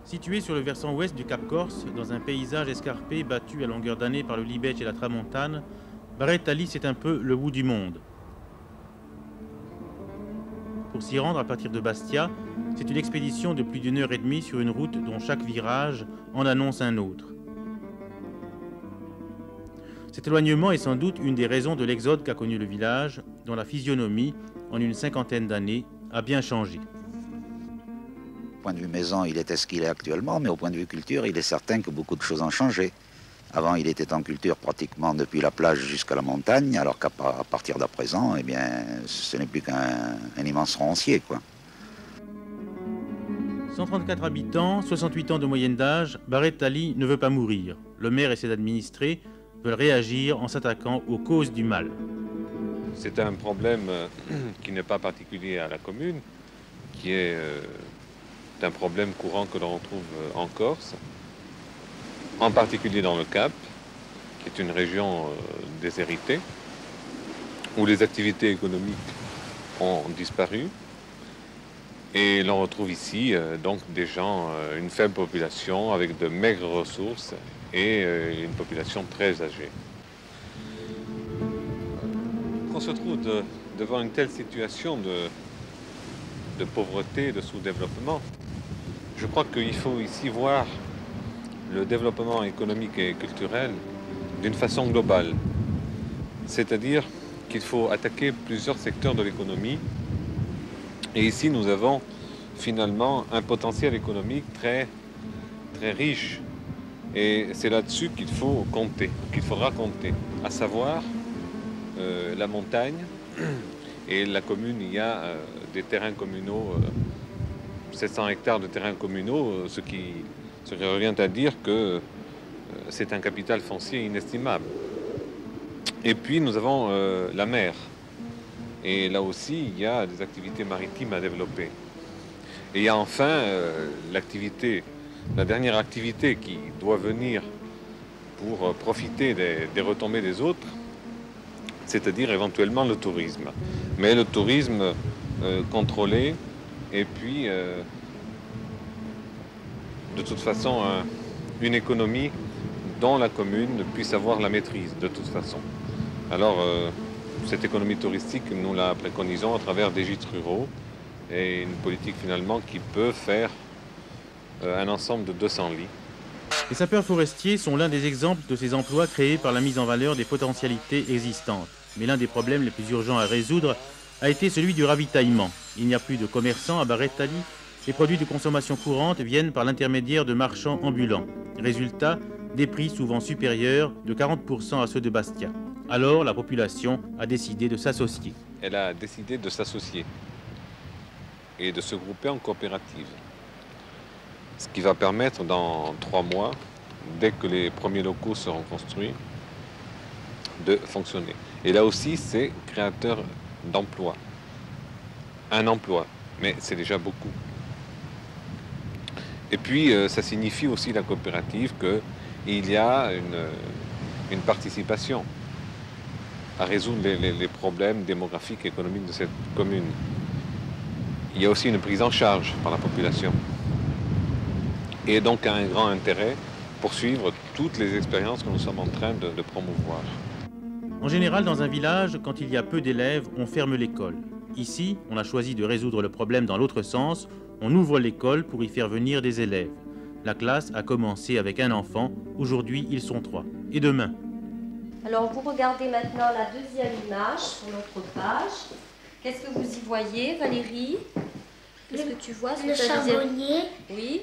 Situé sur le versant ouest du Cap Corse, dans un paysage escarpé battu à longueur d'année par le Libecq et la Tramontane, Barettali, c'est un peu le bout du monde. Pour s'y rendre à partir de Bastia, c'est une expédition de plus d'1 heure et demie sur une route dont chaque virage en annonce un autre. Cet éloignement est sans doute une des raisons de l'exode qu'a connu le village, dont la physionomie, en une cinquantaine d'années, a bien changé. Au point de vue maison, il était ce qu'il est actuellement, mais au point de vue culture, il est certain que beaucoup de choses ont changé. Avant, il était en culture pratiquement depuis la plage jusqu'à la montagne, alors qu'à partir d'à présent, eh bien, ce n'est plus qu'un immense roncier, quoi. 134 habitants, 68 ans de moyenne d'âge, Barettali ne veut pas mourir. Le maire et ses administrés veulent réagir en s'attaquant aux causes du mal. C'est un problème qui n'est pas particulier à la commune, qui est un problème courant que l'on retrouve en Corse, en particulier dans le Cap, qui est une région déshéritée, où les activités économiques ont disparu. Et l'on retrouve ici donc des gens, une faible population avec de maigres ressources et une population très âgée. On se trouve devant une telle situation de pauvreté, de sous-développement. Je crois qu'il faut ici voir le développement économique et culturel d'une façon globale. C'est-à-dire qu'il faut attaquer plusieurs secteurs de l'économie. Et ici, nous avons finalement un potentiel économique très, très riche. Et c'est là-dessus qu'il faut compter, qu'il faudra compter, à savoir la montagne et la commune. Il y a des terrains communaux, 700 hectares de terrains communaux, ce qui revient à dire que c'est un capital foncier inestimable. Et puis nous avons la mer. Et là aussi, il y a des activités maritimes à développer. Et il y a enfin la dernière activité qui doit venir pour profiter des retombées des autres, c'est-à-dire éventuellement le tourisme. Mais le tourisme contrôlé, et puis de toute façon une économie dont la commune puisse avoir la maîtrise de toute façon. Alors cette économie touristique, nous la préconisons à travers des gîtes ruraux et une politique finalement qui peut faire un ensemble de 200 lits. Les sapeurs forestiers sont l'un des exemples de ces emplois créés par la mise en valeur des potentialités existantes. Mais l'un des problèmes les plus urgents à résoudre a été celui du ravitaillement. Il n'y a plus de commerçants à Barettali. Les produits de consommation courante viennent par l'intermédiaire de marchands ambulants. Résultat, des prix souvent supérieurs de 40% à ceux de Bastia. Alors, la population a décidé de s'associer. Elle a décidé de s'associer et de se grouper en coopérative. Ce qui va permettre dans 3 mois, dès que les premiers locaux seront construits, de fonctionner. Et là aussi, c'est créateur d'emplois. Un emploi, mais c'est déjà beaucoup. Et puis, ça signifie aussi, la coopérative, qu'il y a une participation à résoudre les problèmes démographiques et économiques de cette commune. Il y a aussi une prise en charge par la population. Et donc un grand intérêt pour suivre toutes les expériences que nous sommes en train de promouvoir. En général, dans un village, quand il y a peu d'élèves, on ferme l'école. Ici, on a choisi de résoudre le problème dans l'autre sens. On ouvre l'école pour y faire venir des élèves. La classe a commencé avec un enfant. Aujourd'hui, ils sont 3. Et demain? Alors, vous regardez maintenant la deuxième image sur notre page. Qu'est-ce que vous y voyez, Valérie? Qu'est-ce que tu vois? Le charbonnier. Oui.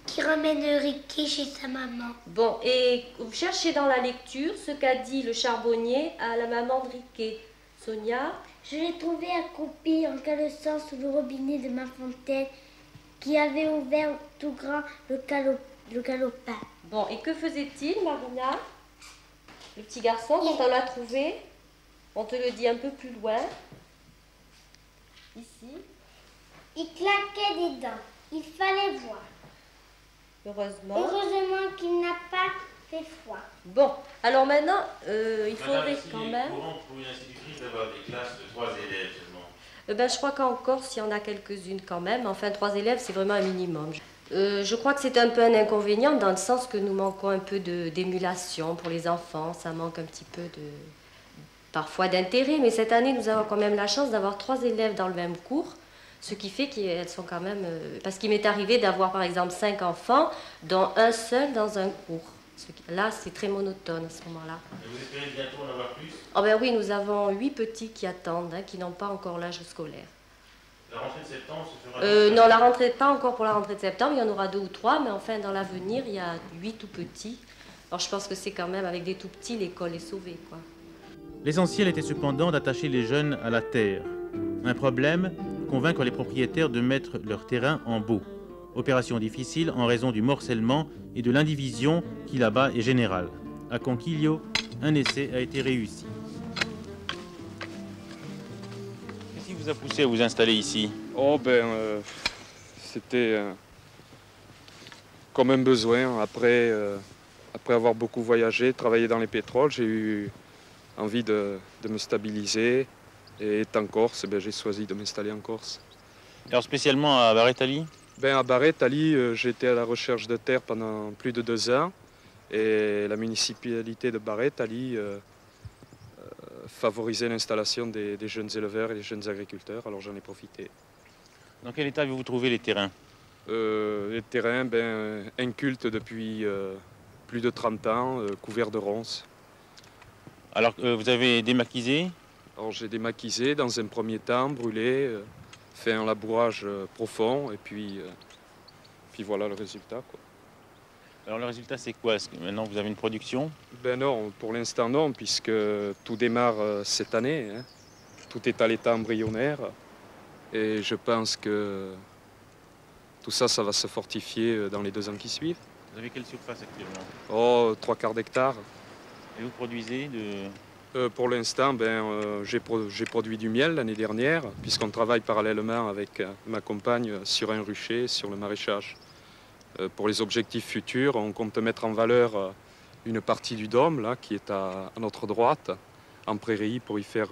Qui ramène Ricky chez sa maman. Bon, et vous cherchez dans la lecture ce qu'a dit le charbonnier à la maman de Riquet. Sonia? Je l'ai trouvé accroupi en calossant sous le robinet de ma fontaine qui avait ouvert tout grand le galopin. Bon, et que faisait-il, Marina? Le petit garçon, quand on l'a trouvé, on te le dit un peu plus loin. Ici. Il claquait des dents. Il fallait voir. Heureusement. Heureusement qu'il n'a pas fait froid. Bon, alors maintenant, il faudrait quand même... pour une institutrice d'avoir des classes de 3 élèves seulement. Ben, je crois qu'en Corse, il y en a quelques-unes quand même. Enfin, 3 élèves, c'est vraiment un minimum. Je crois que c'est un peu un inconvénient dans le sens que nous manquons un peu d'émulation pour les enfants. Ça manque un petit peu parfois d'intérêt. Mais cette année, nous avons quand même la chance d'avoir 3 élèves dans le même cours. Ce qui fait qu'elles sont quand même... parce qu'il m'est arrivé d'avoir par exemple 5 enfants, dont un seul dans un cours. Là, c'est très monotone à ce moment-là. Et vous espérez bientôt en avoir plus? Oh ben oui, nous avons 8 petits qui attendent, qui n'ont pas encore l'âge scolaire. La rentrée de septembre se fera... Non, la rentrée, pas encore pour la rentrée de septembre, il y en aura 2 ou 3, mais enfin dans l'avenir, il y a 8 tout petits. Alors je pense que c'est quand même avec des tout petits, l'école est sauvée, quoi. L'essentiel était cependant d'attacher les jeunes à la terre. Un problème, convaincre les propriétaires de mettre leur terrain en baux. Opération difficile en raison du morcellement et de l'indivision qui là-bas est générale. À Conquillo, un essai a été réussi. Qu'est-ce qui vous a poussé à vous installer ici? Oh ben, c'était comme un besoin. Après avoir beaucoup voyagé, travaillé dans les pétroles, j'ai eu envie de me stabiliser. Et étant Corse, ben, j'ai choisi de m'installer en Corse. Alors spécialement à Barétali? Ben, à Barétali, j'étais à la recherche de terre pendant plus de 2 ans. Et la municipalité de Barétali favorisait l'installation des jeunes éleveurs et des jeunes agriculteurs, alors j'en ai profité. Dans quel état avez-vous trouvé les terrains? Les terrains, ben, incultes depuis plus de 30 ans, couverts de ronces. Alors vous avez démaquisé? Alors j'ai démaquisé dans un premier temps, brûlé, fait un labourage profond et puis voilà le résultat, quoi. Alors le résultat c'est quoi? Est-ce que maintenant vous avez une production? Ben non, pour l'instant non, puisque tout démarre cette année, hein. Tout est à l'état embryonnaire et je pense que tout ça, ça va se fortifier dans les 2 ans qui suivent. Vous avez quelle surface actuellement? Oh, 3/4 d'hectare. Et vous produisez de... Pour l'instant, j'ai produit du miel l'année dernière, puisqu'on travaille parallèlement avec ma compagne sur un rucher, sur le maraîchage. Pour les objectifs futurs, on compte mettre en valeur une partie du dôme, là, qui est à notre droite, en prairie, pour y faire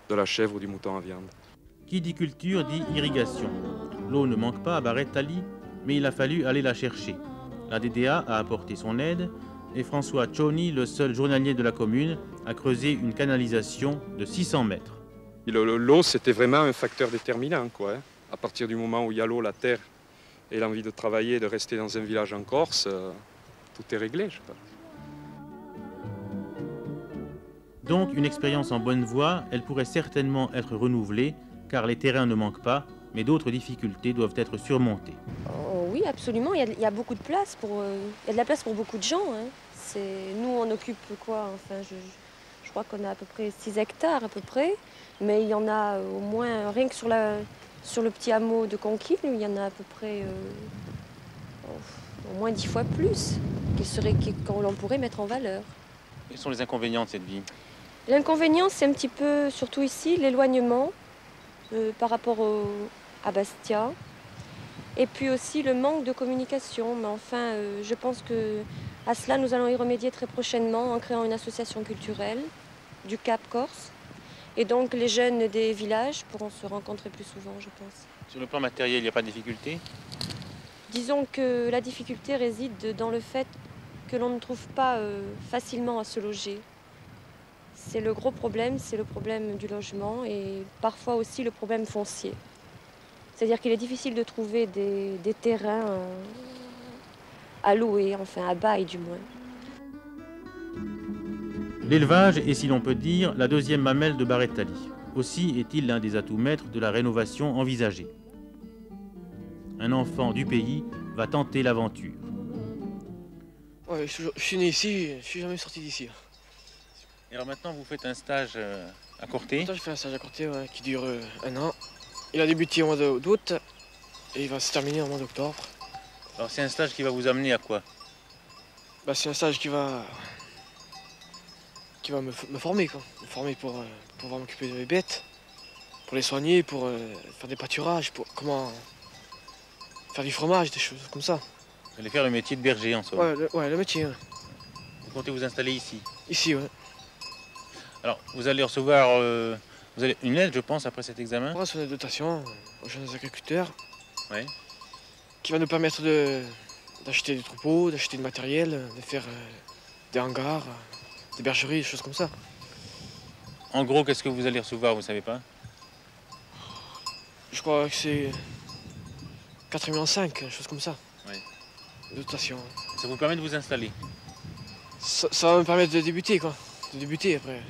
de la chèvre ou du mouton à viande. Qui dit culture dit irrigation. L'eau ne manque pas à Barétali, mais il a fallu aller la chercher. La DDA a apporté son aide et François Cioni, le seul journalier de la commune, a creusé une canalisation de 600 mètres. L'eau, c'était vraiment un facteur déterminant, quoi, hein. À partir du moment où il y a l'eau, la terre et l'envie de travailler, de rester dans un village en Corse, tout est réglé, je pense. Donc une expérience en bonne voie, elle pourrait certainement être renouvelée, car les terrains ne manquent pas, mais d'autres difficultés doivent être surmontées. Oh, oui, absolument, il y a beaucoup de place il y a de la place pour beaucoup de gens, hein. Nous, on occupe quoi? Enfin, je crois qu'on a à peu près 6 hectares à peu près, mais il y en a au moins, rien que sur le petit hameau de Conquille, il y en a à peu près au moins 10 fois plus qu'on pourrait mettre en valeur. Quels sont les inconvénients de cette vie? L'inconvénient, c'est un petit peu, surtout ici, l'éloignement par rapport à Bastia, et puis aussi le manque de communication. Mais enfin, je pense que à cela, nous allons y remédier très prochainement en créant une association culturelle du Cap Corse. Et donc, les jeunes des villages pourront se rencontrer plus souvent, je pense. Sur le plan matériel, il n'y a pas de difficulté? Disons que la difficulté réside dans le fait que l'on ne trouve pas facilement à se loger. C'est le gros problème, c'est le problème du logement et parfois aussi le problème foncier. C'est-à-dire qu'il est difficile de trouver des terrains à louer, enfin à bail du moins. L'élevage est, si l'on peut dire, la deuxième mamelle de Barétali. Aussi est-il l'un des atouts maîtres de la rénovation envisagée. Un enfant du pays va tenter l'aventure. Ouais, je suis né ici, je suis jamais sorti d'ici. Et alors maintenant, vous faites un stage à Corté? J'ai fait un stage à Corté qui dure 1 an. Il a débuté au mois d'août et il va se terminer au mois d'octobre. Alors c'est un stage qui va vous amener à quoi? C'est un stage qui va me former, quoi. Me former pour pouvoir m'occuper de mes bêtes, pour les soigner, pour faire des pâturages, pour comment faire du fromage, des choses comme ça. Vous allez faire le métier de berger en soi? Ouais, le métier. Ouais. Vous comptez vous installer ici? Ici, ouais. Alors vous allez recevoir vous avez une aide, je pense, après cet examen? On reçoit une dotation aux jeunes agriculteurs. Ouais. qui va nous permettre d'acheter des troupeaux, d'acheter du matériel, de faire des hangars, des bergeries, des choses comme ça. En gros, qu'est-ce que vous allez recevoir, vous savez pas? Je crois que c'est 4,5 millions, quelque chose comme ça. Oui. De dotation. Ça vous permet de vous installer? Ça va me permettre de débuter, quoi. De débuter après.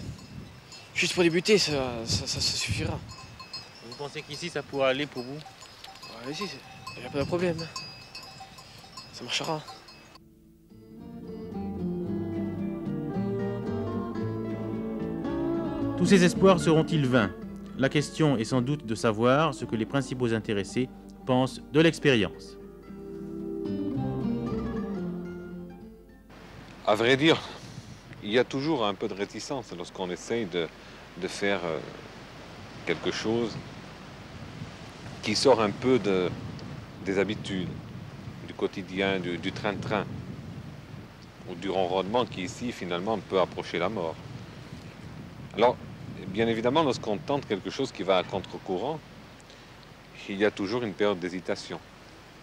Juste pour débuter, ça suffira. Vous pensez qu'ici, ça pourra aller pour vous? Ouais, ici, il n'y a pas de problème. Ça marchera. Tous ces espoirs seront-ils vains? La question est sans doute de savoir ce que les principaux intéressés pensent de l'expérience. À vrai dire, il y a toujours un peu de réticence lorsqu'on essaye de faire quelque chose qui sort un peu des habitudes, du quotidien, du train-train, ou du ronronnement qui ici finalement peut approcher la mort. Alors, bien évidemment, lorsqu'on tente quelque chose qui va à contre-courant, il y a toujours une période d'hésitation.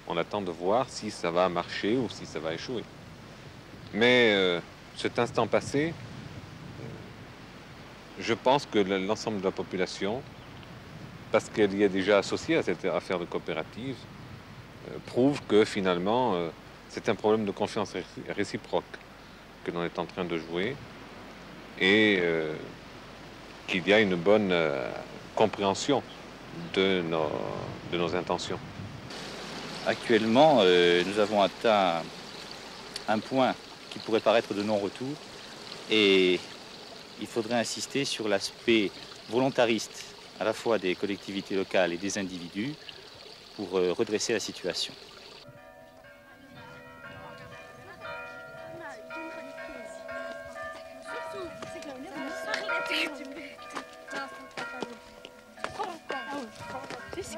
On attend de voir si ça va marcher ou si ça va échouer. Mais cet instant passé, je pense que l'ensemble de la population, parce qu'elle y est déjà associée à cette affaire de coopérative, prouve que finalement, c'est un problème de confiance réciproque que l'on est en train de jouer et qu'il y a une bonne compréhension de nos intentions. Actuellement, nous avons atteint un point qui pourrait paraître de non-retour et il faudrait insister sur l'aspect volontariste à la fois des collectivités locales et des individus pour redresser la situation. C'est